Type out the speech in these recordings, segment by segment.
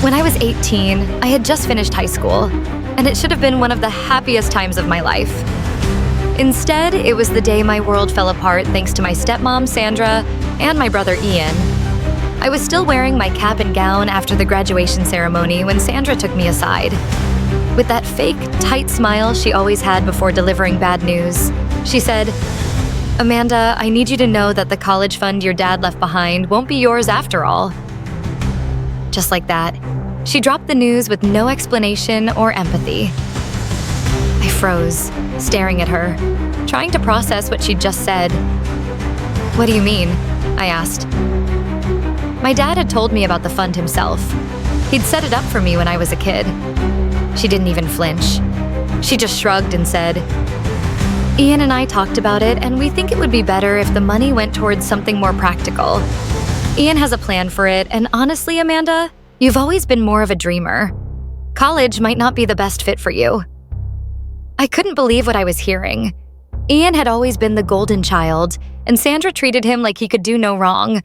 When I was 18, I had just finished high school, and it should have been one of the happiest times of my life. Instead, it was the day my world fell apart thanks to my stepmom, Sandra, and my brother, Ian. I was still wearing my cap and gown after the graduation ceremony when Sandra took me aside. With that fake, tight smile she always had before delivering bad news, she said, "Amanda, I need you to know that the college fund your dad left behind won't be yours after all." Just like that, she dropped the news with no explanation or empathy. I froze, staring at her, trying to process what she'd just said. "What do you mean?" I asked. My dad had told me about the fund himself. He'd set it up for me when I was a kid. She didn't even flinch. She just shrugged and said, "Ian and I talked about it, and we think it would be better if the money went towards something more practical. Ian has a plan for it, and honestly, Amanda, you've always been more of a dreamer. College might not be the best fit for you." I couldn't believe what I was hearing. Ian had always been the golden child, and Sandra treated him like he could do no wrong.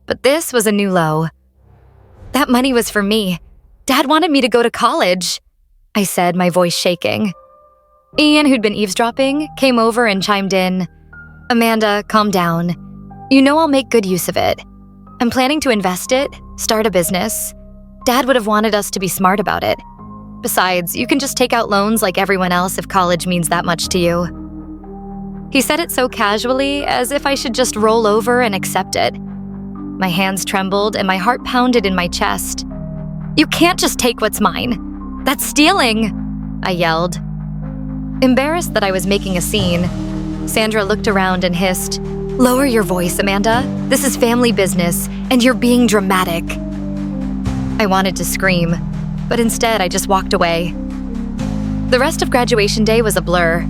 But this was a new low. "That money was for me. Dad wanted me to go to college," I said, my voice shaking. Ian, who'd been eavesdropping, came over and chimed in. "Amanda, calm down. You know I'll make good use of it. I'm planning to invest it, start a business. Dad would have wanted us to be smart about it. Besides, you can just take out loans like everyone else if college means that much to you." He said it so casually, as if I should just roll over and accept it. My hands trembled and my heart pounded in my chest. "You can't just take what's mine. That's stealing," I yelled. Embarrassed that I was making a scene, Sandra looked around and hissed, "Lower your voice, Amanda. This is family business, and you're being dramatic." I wanted to scream, but instead I just walked away. The rest of graduation day was a blur.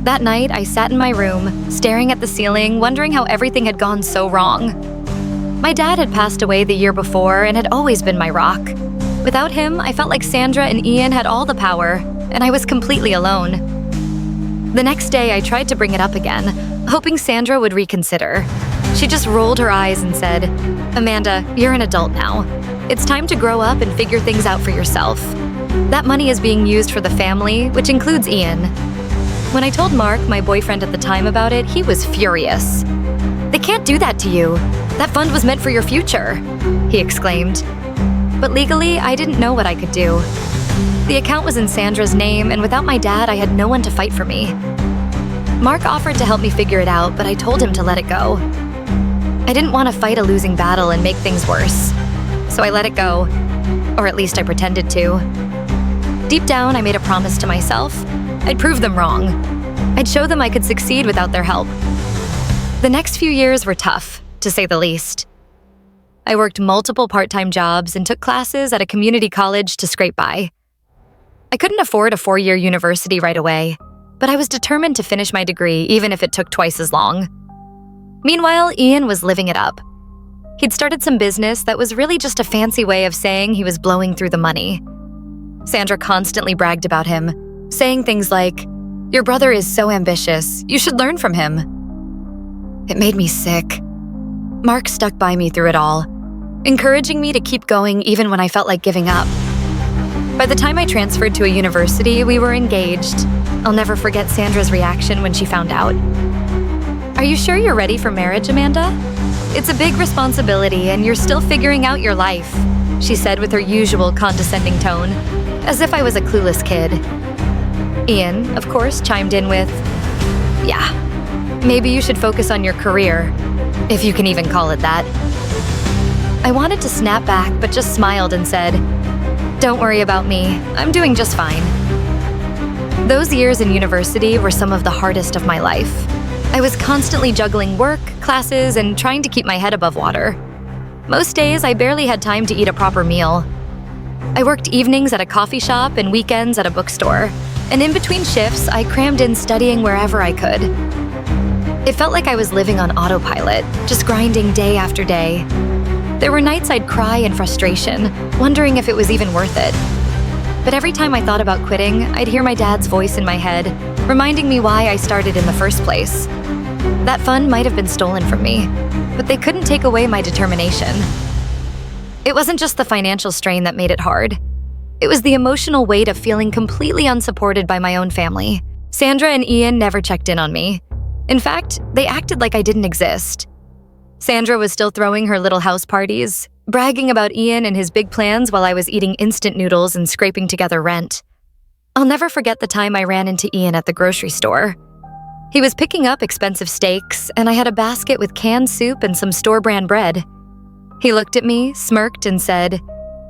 That night, I sat in my room, staring at the ceiling, wondering how everything had gone so wrong. My dad had passed away the year before and had always been my rock. Without him, I felt like Sandra and Ian had all the power, and I was completely alone. The next day, I tried to bring it up again, hoping Sandra would reconsider. She just rolled her eyes and said, "Amanda, you're an adult now. It's time to grow up and figure things out for yourself. That money is being used for the family, which includes Ian." When I told Mark, my boyfriend at the time, about it, he was furious. "They can't do that to you. That fund was meant for your future," he exclaimed. But legally, I didn't know what I could do. The account was in Sandra's name, and without my dad, I had no one to fight for me. Mark offered to help me figure it out, but I told him to let it go. I didn't want to fight a losing battle and make things worse, so I let it go, or at least I pretended to. Deep down, I made a promise to myself. I'd prove them wrong. I'd show them I could succeed without their help. The next few years were tough, to say the least. I worked multiple part-time jobs and took classes at a community college to scrape by. I couldn't afford a 4-year university right away, but I was determined to finish my degree even if it took twice as long. Meanwhile, Ian was living it up. He'd started some business that was really just a fancy way of saying he was blowing through the money. Sandra constantly bragged about him, saying things like, "Your brother is so ambitious, you should learn from him." It made me sick. Mark stuck by me through it all, encouraging me to keep going even when I felt like giving up. By the time I transferred to a university, we were engaged. I'll never forget Sandra's reaction when she found out. "Are you sure you're ready for marriage, Amanda? It's a big responsibility and you're still figuring out your life," she said with her usual condescending tone, as if I was a clueless kid. Ian, of course, chimed in with, "Yeah, maybe you should focus on your career, if you can even call it that." I wanted to snap back, but just smiled and said, "Don't worry about me. I'm doing just fine." Those years in university were some of the hardest of my life. I was constantly juggling work, classes, and trying to keep my head above water. Most days, I barely had time to eat a proper meal. I worked evenings at a coffee shop and weekends at a bookstore, and in between shifts, I crammed in studying wherever I could. It felt like I was living on autopilot, just grinding day after day. There were nights I'd cry in frustration, wondering if it was even worth it. But every time I thought about quitting, I'd hear my dad's voice in my head, reminding me why I started in the first place. That fund might have been stolen from me, but they couldn't take away my determination. It wasn't just the financial strain that made it hard. It was the emotional weight of feeling completely unsupported by my own family. Sandra and Ian never checked in on me. In fact, they acted like I didn't exist. Sandra was still throwing her little house parties, bragging about Ian and his big plans while I was eating instant noodles and scraping together rent. I'll never forget the time I ran into Ian at the grocery store. He was picking up expensive steaks, and I had a basket with canned soup and some store-brand bread. He looked at me, smirked, and said,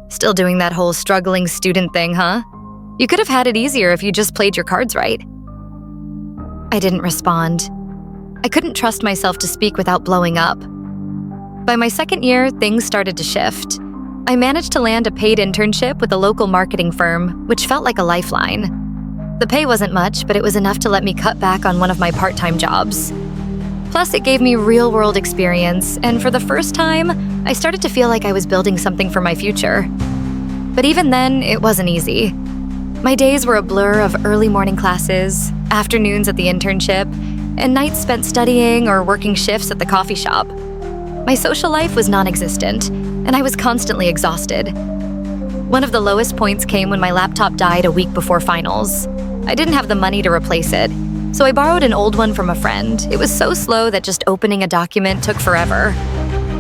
"Still doing that whole struggling student thing, huh? You could have had it easier if you just played your cards right." I didn't respond. I couldn't trust myself to speak without blowing up. By my second year, things started to shift. I managed to land a paid internship with a local marketing firm, which felt like a lifeline. The pay wasn't much, but it was enough to let me cut back on one of my part-time jobs. Plus, it gave me real-world experience, and for the first time, I started to feel like I was building something for my future. But even then, it wasn't easy. My days were a blur of early morning classes, afternoons at the internship, and nights spent studying or working shifts at the coffee shop. My social life was non-existent, and I was constantly exhausted. One of the lowest points came when my laptop died a week before finals. I didn't have the money to replace it, so I borrowed an old one from a friend. It was so slow that just opening a document took forever.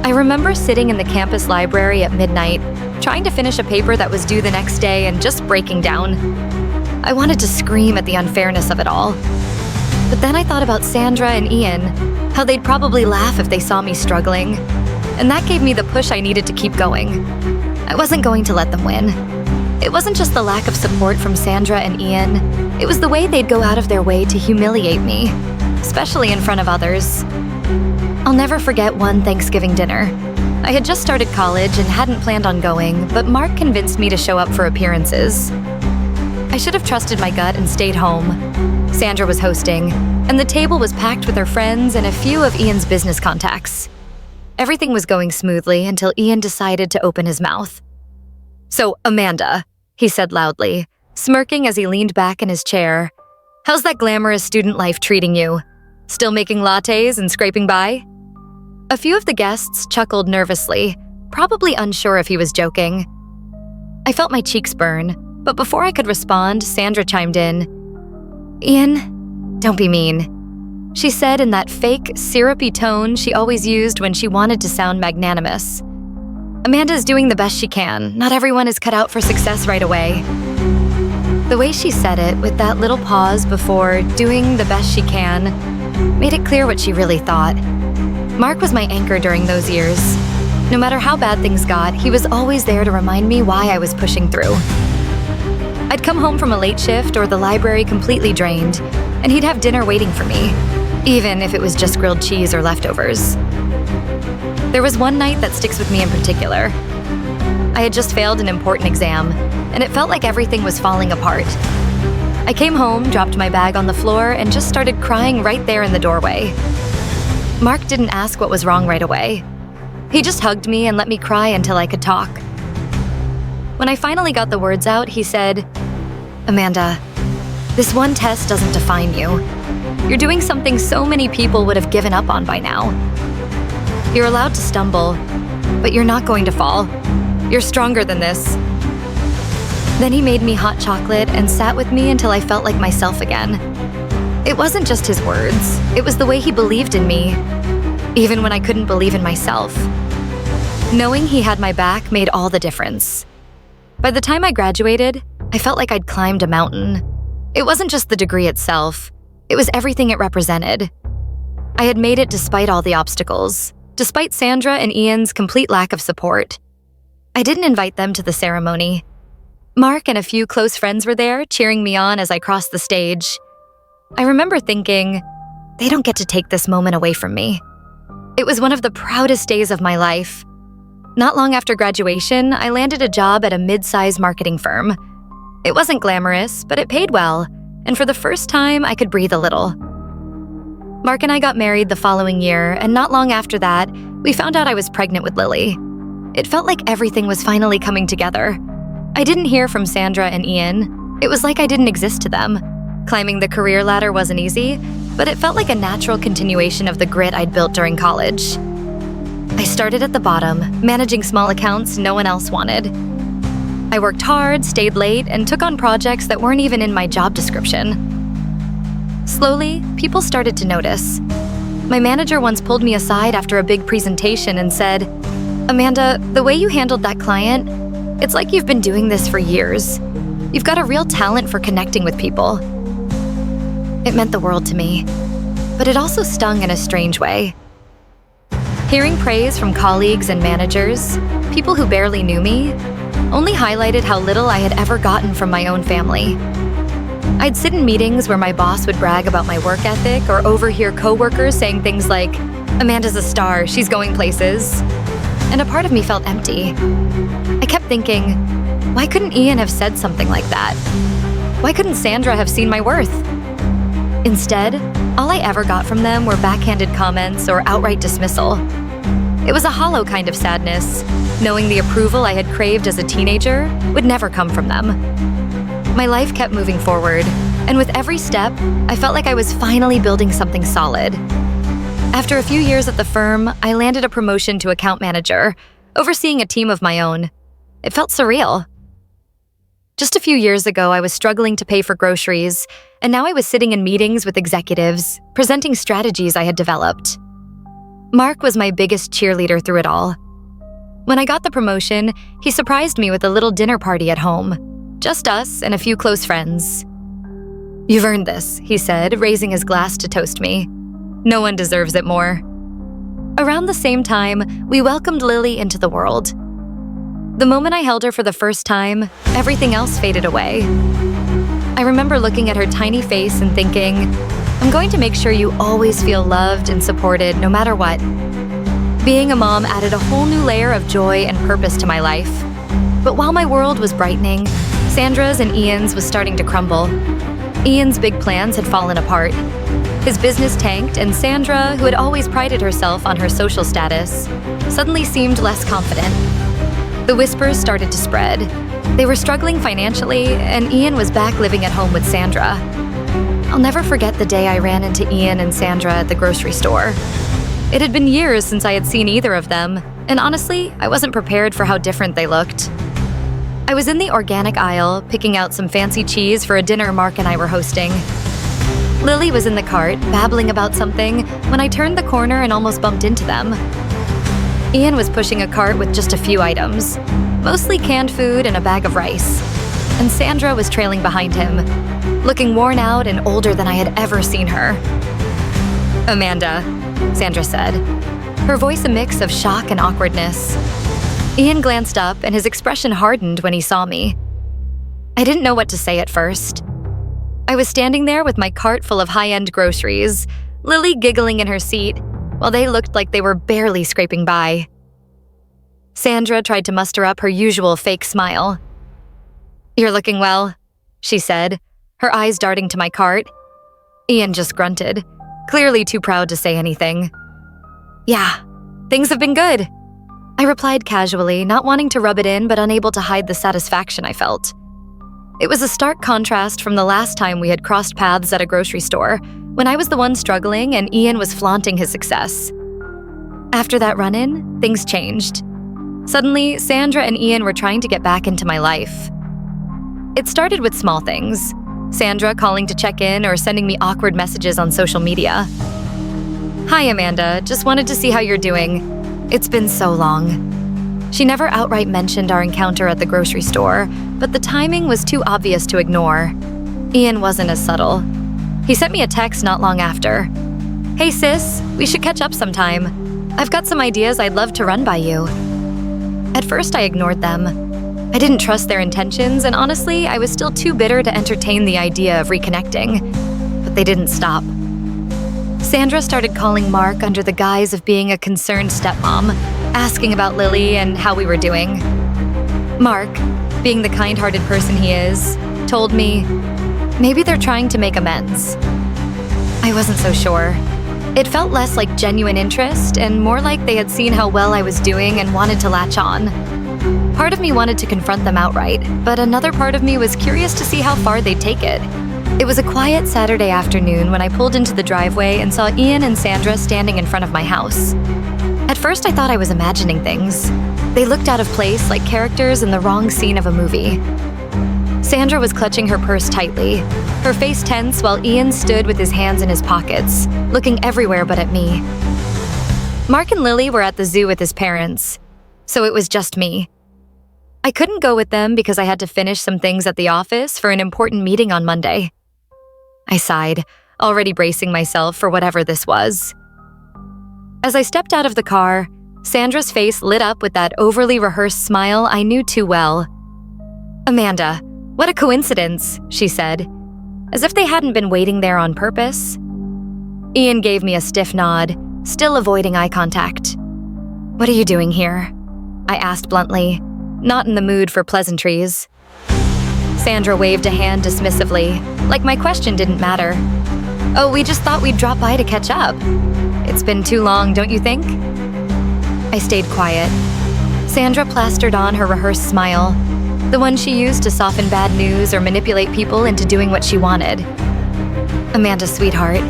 I remember sitting in the campus library at midnight, trying to finish a paper that was due the next day and just breaking down. I wanted to scream at the unfairness of it all. But then I thought about Sandra and Ian, how they'd probably laugh if they saw me struggling. And that gave me the push I needed to keep going. I wasn't going to let them win. It wasn't just the lack of support from Sandra and Ian. It was the way they'd go out of their way to humiliate me, especially in front of others. I'll never forget one Thanksgiving dinner. I had just started college and hadn't planned on going, but Mark convinced me to show up for appearances. I should have trusted my gut and stayed home. Sandra was hosting, and the table was packed with her friends and a few of Ian's business contacts. Everything was going smoothly until Ian decided to open his mouth. "So, Amanda," he said loudly, smirking as he leaned back in his chair, "how's that glamorous student life treating you? Still making lattes and scraping by?" A few of the guests chuckled nervously, probably unsure if he was joking. I felt my cheeks burn, but before I could respond, Sandra chimed in. "Ian, don't be mean," she said in that fake, syrupy tone she always used when she wanted to sound magnanimous. "Amanda's doing the best she can. Not everyone is cut out for success right away." The way she said it, with that little pause before doing the best she can, made it clear what she really thought. Mark was my anchor during those years. No matter how bad things got, he was always there to remind me why I was pushing through. I'd come home from a late shift or the library completely drained, and he'd have dinner waiting for me, even if it was just grilled cheese or leftovers. There was one night that sticks with me in particular. I had just failed an important exam, and it felt like everything was falling apart. I came home, dropped my bag on the floor, and just started crying right there in the doorway. Mark didn't ask what was wrong right away. He just hugged me and let me cry until I could talk. When I finally got the words out, he said, "Amanda, this one test doesn't define you. You're doing something so many people would have given up on by now. You're allowed to stumble, but you're not going to fall. You're stronger than this." Then he made me hot chocolate and sat with me until I felt like myself again. It wasn't just his words, it was the way he believed in me, even when I couldn't believe in myself. Knowing he had my back made all the difference. By the time I graduated, I felt like I'd climbed a mountain. It wasn't just the degree itself, it was everything it represented. I had made it despite all the obstacles, despite Sandra and Ian's complete lack of support. I didn't invite them to the ceremony. Mark and a few close friends were there, cheering me on as I crossed the stage. I remember thinking, they don't get to take this moment away from me. It was one of the proudest days of my life. Not long after graduation, I landed a job at a mid-sized marketing firm. It wasn't glamorous, but it paid well, and for the first time, I could breathe a little. Mark and I got married the following year, and not long after that, we found out I was pregnant with Lily. It felt like everything was finally coming together. I didn't hear from Sandra and Ian. It was like I didn't exist to them. Climbing the career ladder wasn't easy, but it felt like a natural continuation of the grit I'd built during college. I started at the bottom, managing small accounts no one else wanted. I worked hard, stayed late, and took on projects that weren't even in my job description. Slowly, people started to notice. My manager once pulled me aside after a big presentation and said, "Amanda, the way you handled that client, it's like you've been doing this for years. You've got a real talent for connecting with people." It meant the world to me, but it also stung in a strange way. Hearing praise from colleagues and managers, people who barely knew me, only highlighted how little I had ever gotten from my own family. I'd sit in meetings where my boss would brag about my work ethic or overhear coworkers saying things like, "Amanda's a star, she's going places." And a part of me felt empty. I kept thinking, why couldn't Ian have said something like that? Why couldn't Sandra have seen my worth? Instead, all I ever got from them were backhanded comments or outright dismissal. It was a hollow kind of sadness, knowing the approval I had craved as a teenager would never come from them. My life kept moving forward, and with every step, I felt like I was finally building something solid. After a few years at the firm, I landed a promotion to account manager, overseeing a team of my own. It felt surreal. Just a few years ago, I was struggling to pay for groceries, and now I was sitting in meetings with executives, presenting strategies I had developed. Mark was my biggest cheerleader through it all. When I got the promotion, he surprised me with a little dinner party at home. Just us and a few close friends. "You've earned this," he said, raising his glass to toast me. "No one deserves it more." Around the same time, we welcomed Lily into the world. The moment I held her for the first time, everything else faded away. I remember looking at her tiny face and thinking, I'm going to make sure you always feel loved and supported no matter what. Being a mom added a whole new layer of joy and purpose to my life. But while my world was brightening, Sandra's and Ian's was starting to crumble. Ian's big plans had fallen apart. His business tanked, and Sandra, who had always prided herself on her social status, suddenly seemed less confident. The whispers started to spread. They were struggling financially, and Ian was back living at home with Sandra. I'll never forget the day I ran into Ian and Sandra at the grocery store. It had been years since I had seen either of them, and honestly, I wasn't prepared for how different they looked. I was in the organic aisle, picking out some fancy cheese for a dinner Mark and I were hosting. Lily was in the cart, babbling about something, when I turned the corner and almost bumped into them. Ian was pushing a cart with just a few items, mostly canned food and a bag of rice. And Sandra was trailing behind him, looking worn out and older than I had ever seen her. "Amanda," Sandra said, her voice a mix of shock and awkwardness. Ian glanced up and his expression hardened when he saw me. I didn't know what to say at first. I was standing there with my cart full of high-end groceries, Lily giggling in her seat, while they looked like they were barely scraping by. Sandra tried to muster up her usual fake smile. "You're looking well," she said, her eyes darting to my cart. Ian just grunted, clearly too proud to say anything. "Yeah, things have been good," I replied casually, not wanting to rub it in but unable to hide the satisfaction I felt. It was a stark contrast from the last time we had crossed paths at a grocery store, when I was the one struggling and Ian was flaunting his success. After that run-in, things changed. Suddenly, Sandra and Ian were trying to get back into my life. It started with small things. Sandra calling to check in or sending me awkward messages on social media. "Hi, Amanda, just wanted to see how you're doing. It's been so long." She never outright mentioned our encounter at the grocery store, but the timing was too obvious to ignore. Ian wasn't as subtle. He sent me a text not long after. "Hey sis, we should catch up sometime. I've got some ideas I'd love to run by you." At first I ignored them. I didn't trust their intentions, and honestly, I was still too bitter to entertain the idea of reconnecting. But they didn't stop. Sandra started calling Mark under the guise of being a concerned stepmom, asking about Lily and how we were doing. Mark, being the kind-hearted person he is, told me, maybe they're trying to make amends. I wasn't so sure. It felt less like genuine interest and more like they had seen how well I was doing and wanted to latch on. Part of me wanted to confront them outright, but another part of me was curious to see how far they'd take it. It was a quiet Saturday afternoon when I pulled into the driveway and saw Ian and Sandra standing in front of my house. At first, I thought I was imagining things. They looked out of place like characters in the wrong scene of a movie. Sandra was clutching her purse tightly, her face tense while Ian stood with his hands in his pockets, looking everywhere but at me. Mark and Lily were at the zoo with his parents, so it was just me. I couldn't go with them because I had to finish some things at the office for an important meeting on Monday. I sighed, already bracing myself for whatever this was. As I stepped out of the car, Sandra's face lit up with that overly rehearsed smile I knew too well. "Amanda, what a coincidence," she said, as if they hadn't been waiting there on purpose. Ian gave me a stiff nod, still avoiding eye contact. "What are you doing here?" I asked bluntly, not in the mood for pleasantries. Sandra waved a hand dismissively, like my question didn't matter. "Oh, we just thought we'd drop by to catch up. It's been too long, don't you think?" I stayed quiet. Sandra plastered on her rehearsed smile, the one she used to soften bad news or manipulate people into doing what she wanted. "Amanda, sweetheart,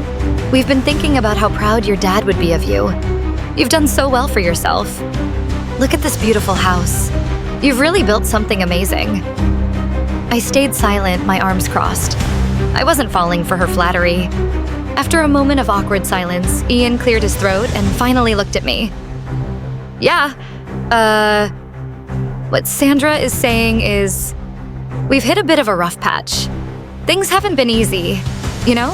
we've been thinking about how proud your dad would be of you. You've done so well for yourself. Look at this beautiful house. You've really built something amazing." I stayed silent, my arms crossed. I wasn't falling for her flattery. After a moment of awkward silence, Ian cleared his throat and finally looked at me. "Yeah, what Sandra is saying is, we've hit a bit of a rough patch. Things haven't been easy, you know?"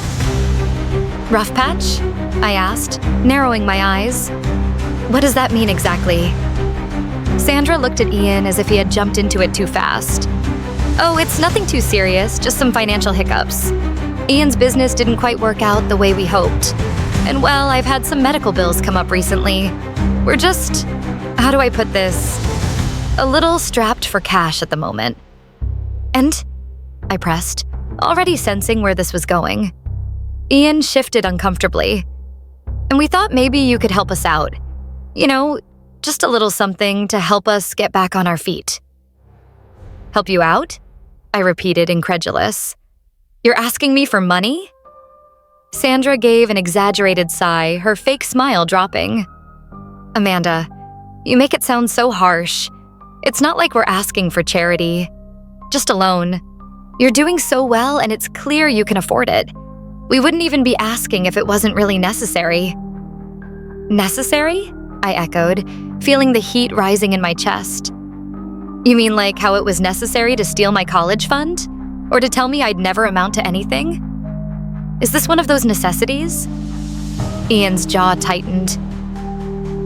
"Rough patch?" I asked, narrowing my eyes. "What does that mean exactly?" Sandra looked at Ian as if he had jumped into it too fast. "Oh, it's nothing too serious, just some financial hiccups. Ian's business didn't quite work out the way we hoped. And well, I've had some medical bills come up recently. We're just, how do I put this? A little strapped for cash at the moment." "And?" I pressed, already sensing where this was going. Ian shifted uncomfortably. "And we thought maybe you could help us out. You know, just a little something to help us get back on our feet." "Help you out?" I repeated, incredulous. "You're asking me for money?" Sandra gave an exaggerated sigh, her fake smile dropping. "Amanda, you make it sound so harsh. It's not like we're asking for charity. Just a loan. You're doing so well and it's clear you can afford it. We wouldn't even be asking if it wasn't really necessary." "Necessary?" I echoed, feeling the heat rising in my chest. "You mean like how it was necessary to steal my college fund? Or to tell me I'd never amount to anything? Is this one of those necessities?" Ian's jaw tightened.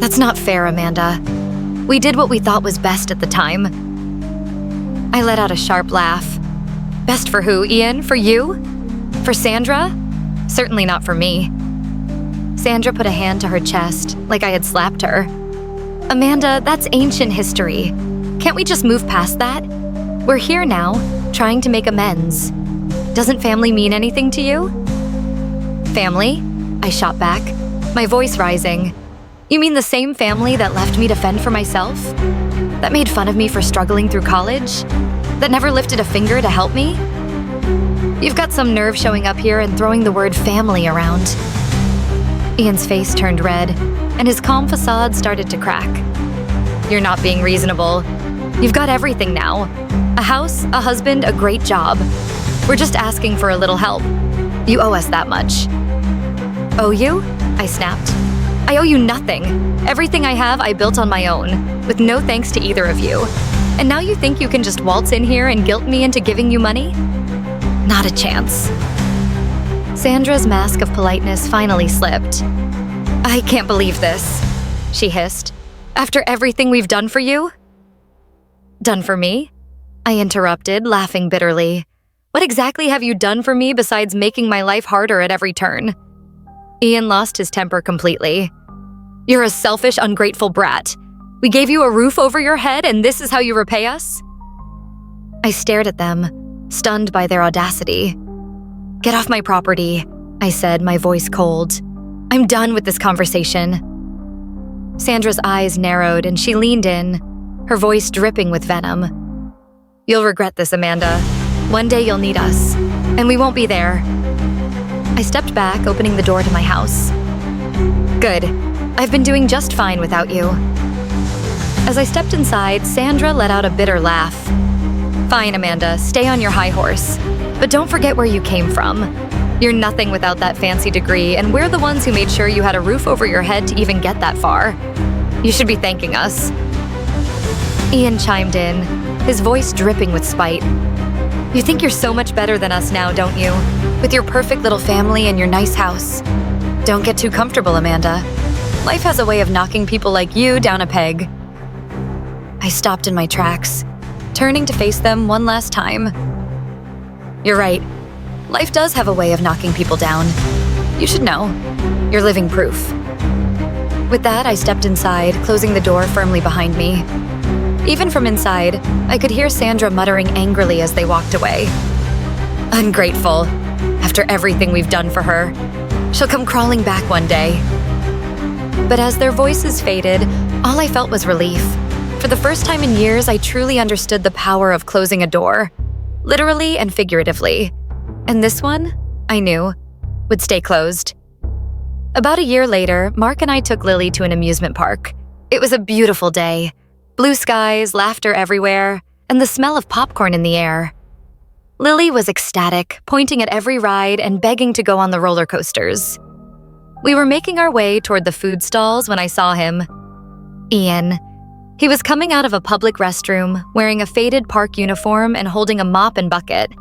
"That's not fair, Amanda. We did what we thought was best at the time." I let out a sharp laugh. "Best for who, Ian? For you? For Sandra? Certainly not for me." Sandra put a hand to her chest, like I had slapped her. "Amanda, that's ancient history. Can't we just move past that? We're here now, trying to make amends. Doesn't family mean anything to you?" "Family?" I shot back, my voice rising. "You mean the same family that left me to fend for myself? That made fun of me for struggling through college? That never lifted a finger to help me? You've got some nerve showing up here and throwing the word family around." Ian's face turned red, and his calm facade started to crack. "You're not being reasonable. You've got everything now. A house, a husband, a great job. We're just asking for a little help. You owe us that much." "Owe you?" I snapped. "I owe you nothing. Everything I have I built on my own, with no thanks to either of you. And now you think you can just waltz in here and guilt me into giving you money? Not a chance." Sandra's mask of politeness finally slipped. "I can't believe this," she hissed. "After everything we've done for you?" "Done for me?" I interrupted, laughing bitterly. "What exactly have you done for me besides making my life harder at every turn?" Ian lost his temper completely. "You're a selfish, ungrateful brat. We gave you a roof over your head and this is how you repay us?" I stared at them, stunned by their audacity. "Get off my property," I said, my voice cold. "I'm done with this conversation." Sandra's eyes narrowed and she leaned in, her voice dripping with venom. "You'll regret this, Amanda. One day you'll need us, and we won't be there." I stepped back, opening the door to my house. "Good. I've been doing just fine without you." As I stepped inside, Sandra let out a bitter laugh. "Fine, Amanda, stay on your high horse. But don't forget where you came from. You're nothing without that fancy degree, and we're the ones who made sure you had a roof over your head to even get that far. You should be thanking us." Ian chimed in, his voice dripping with spite. "You think you're so much better than us now, don't you? With your perfect little family and your nice house. Don't get too comfortable, Amanda. Life has a way of knocking people like you down a peg." I stopped in my tracks, turning to face them one last time. "You're right. Life does have a way of knocking people down. You should know. You're living proof." With that, I stepped inside, closing the door firmly behind me. Even from inside, I could hear Sandra muttering angrily as they walked away. "Ungrateful. After everything we've done for her. She'll come crawling back one day." But as their voices faded, all I felt was relief. For the first time in years, I truly understood the power of closing a door, literally and figuratively. And this one, I knew, would stay closed. About a year later, Mark and I took Lily to an amusement park. It was a beautiful day. Blue skies, laughter everywhere, and the smell of popcorn in the air. Lily was ecstatic, pointing at every ride and begging to go on the roller coasters. We were making our way toward the food stalls when I saw him. Ian. He was coming out of a public restroom, wearing a faded park uniform and holding a mop and bucket.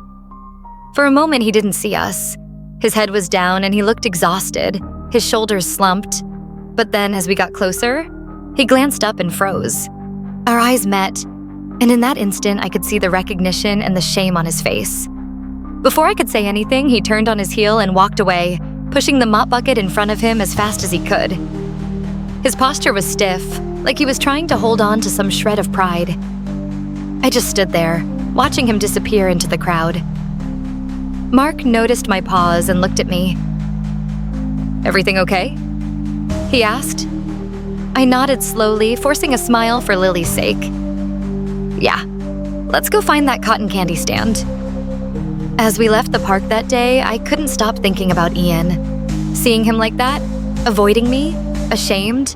For a moment, he didn't see us. His head was down and he looked exhausted, his shoulders slumped. But then, as we got closer, he glanced up and froze. Our eyes met, and in that instant, I could see the recognition and the shame on his face. Before I could say anything, he turned on his heel and walked away, pushing the mop bucket in front of him as fast as he could. His posture was stiff, like he was trying to hold on to some shred of pride. I just stood there, watching him disappear into the crowd. Mark noticed my pause and looked at me. "Everything okay?" he asked. I nodded slowly, forcing a smile for Lily's sake. "Yeah, let's go find that cotton candy stand." As we left the park that day, I couldn't stop thinking about Ian. Seeing him like that, avoiding me, ashamed,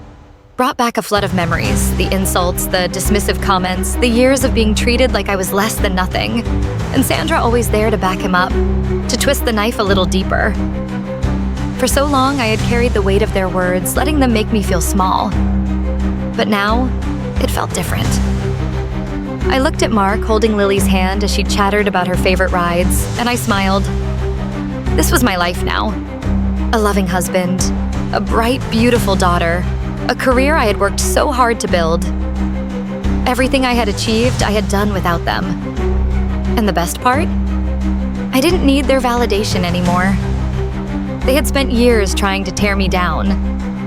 brought back a flood of memories. The insults, the dismissive comments, the years of being treated like I was less than nothing. And Sandra always there to back him up, to twist the knife a little deeper. For so long, I had carried the weight of their words, letting them make me feel small. But now, it felt different. I looked at Mark holding Lily's hand as she chattered about her favorite rides, and I smiled. This was my life now. A loving husband, a bright, beautiful daughter, a career I had worked so hard to build. Everything I had achieved, I had done without them. And the best part? I didn't need their validation anymore. They had spent years trying to tear me down,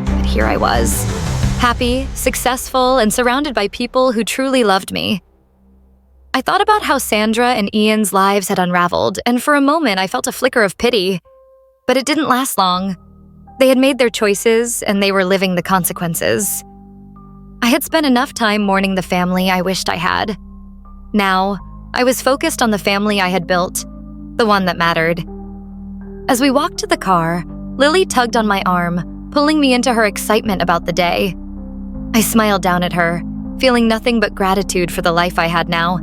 but here I was, happy, successful, and surrounded by people who truly loved me. I thought about how Sandra and Ian's lives had unraveled, and for a moment I felt a flicker of pity. But it didn't last long. They had made their choices, and they were living the consequences. I had spent enough time mourning the family I wished I had. Now, I was focused on the family I had built, the one that mattered. As we walked to the car, Lily tugged on my arm, pulling me into her excitement about the day. I smiled down at her, feeling nothing but gratitude for the life I had now.